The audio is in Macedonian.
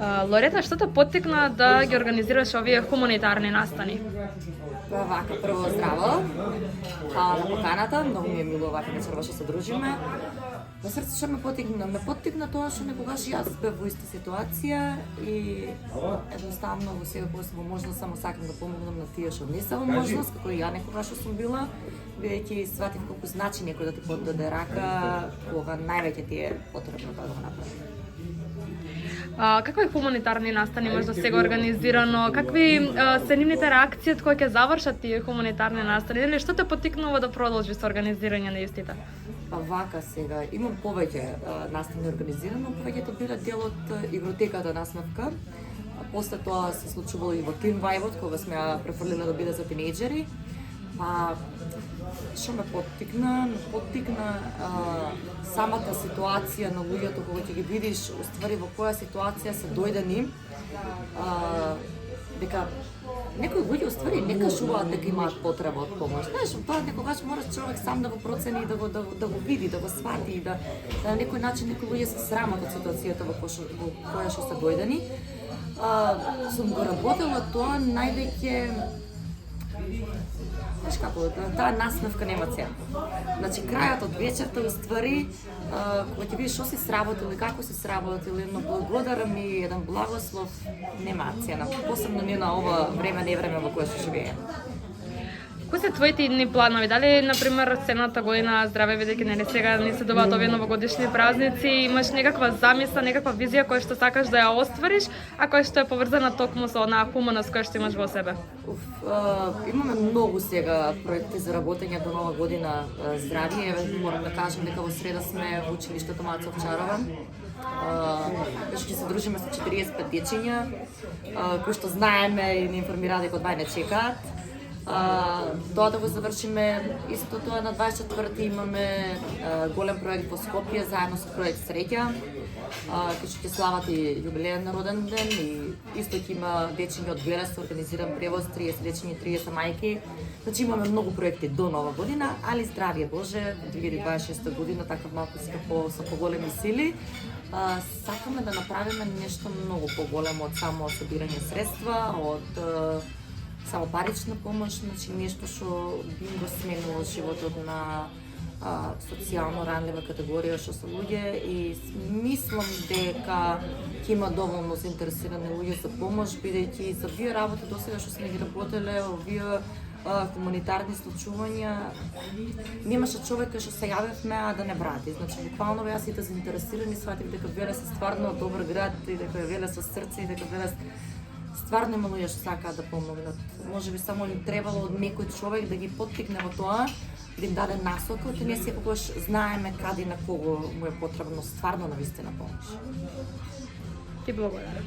Лорета, што те поттикна да ги организираш овие хуманитарни настани? Вака, прво здраво, на поканата, многу ми е мило овака вечерва што се дружиме. На срце што ме поттикна? Ме поттикна тоа што некогаш јас бев во иста ситуација и едноставно во себе во можност само сакам да помогнам на тие што не се во можност, како и ја некогаш што сум била, бидејќи сватив колку значи некој да ти подаде рака кога највеќе ти е потребно да го направи. Какви хуманитарни настани може да се го организирано? Какви се нивните реакции од кои ќе завршат тие хуманитарни настани? Или што те поттикнува да продолжи со организирање на истите? Па вака сега, имам повеќе настани организирано, повеќето биле дел од игротеката на СНФК. После тоа се случувало и во Teen Vibe, кога сме ја префрлиле да биде за тинејџери. Па што ме поттикна? Ме поттикна самата ситуација на луѓето кога ќе ги видиш уствари во која ситуација се дојдени, дека некои луѓе уствари не кажуваат дека имаат потреба од помош. Знаеш, тоа некогаш мораш човек сам да го процени, да го види, да го свати и да на некој начин некои луѓе се срамат од ситуацијата во која што се дојдени. Сум го работела тоа највеќе. Знаеш како, таа насмевка нема цена. Значи, крајот од вечерта, уствари, кога ќе видиш што си сработил и како си сработил, едно благодарам и еден благослов, нема цена. Посебно не на ова време, не време во кое што живееме. Кои се твоите идни планови? Дали, например, следната година здраве, бидејќи нели сега не се добаат овие новогодишни празници, имаш некаква замисла, некаква визија која што сакаш да ја оствариш, а која што е поврзана токму со онаа хуманост која што имаш во себе? Имаме многу сега проекти за работење до нова година здравје. Морам да кажам дека во среда сме во училиштето Маца Овчарова. Ќе се дружиме со 45 дечиња, кои што знаеме и ни информираат дека од не чекаат. Тоа да го завршиме. Исто тоа на 24-ти имаме голем проект во Скопје заедно со проект Среќа, кој ќе слават и јубилеен на роден ден и исто ќе има дечиња од Велес, организиран превоз, 30 дечиња, 30 мајки. Значи имаме многу проекти до нова година, али здравје Боже, 2026 година така малку со поголеми сили. Сакаме да направиме нешто многу поголемо од само собирање средства, од само парична помош, значи нешто што би го сменило животот на социјално ранлива категорија што се луѓе и мислам дека ќе има доволно заинтересирани луѓе за помош, бидејќи за овие работи досега што сме ги работеле, овие хуманитарни случувања, немаше човек што се јавевме а да не врати. Значи буквално беа сите заинтересирани, сватив дека Велес е стварно добар град и дека Велес со срце и дека Велес стварно има луѓе што сакаат да помогнат. Можеби само им требало од некој човек да ги поттикне во тоа, да им даде насока, и ние секогаш знаеме каде и на кого му е потребно стварно навистина помош. Ти благодарам.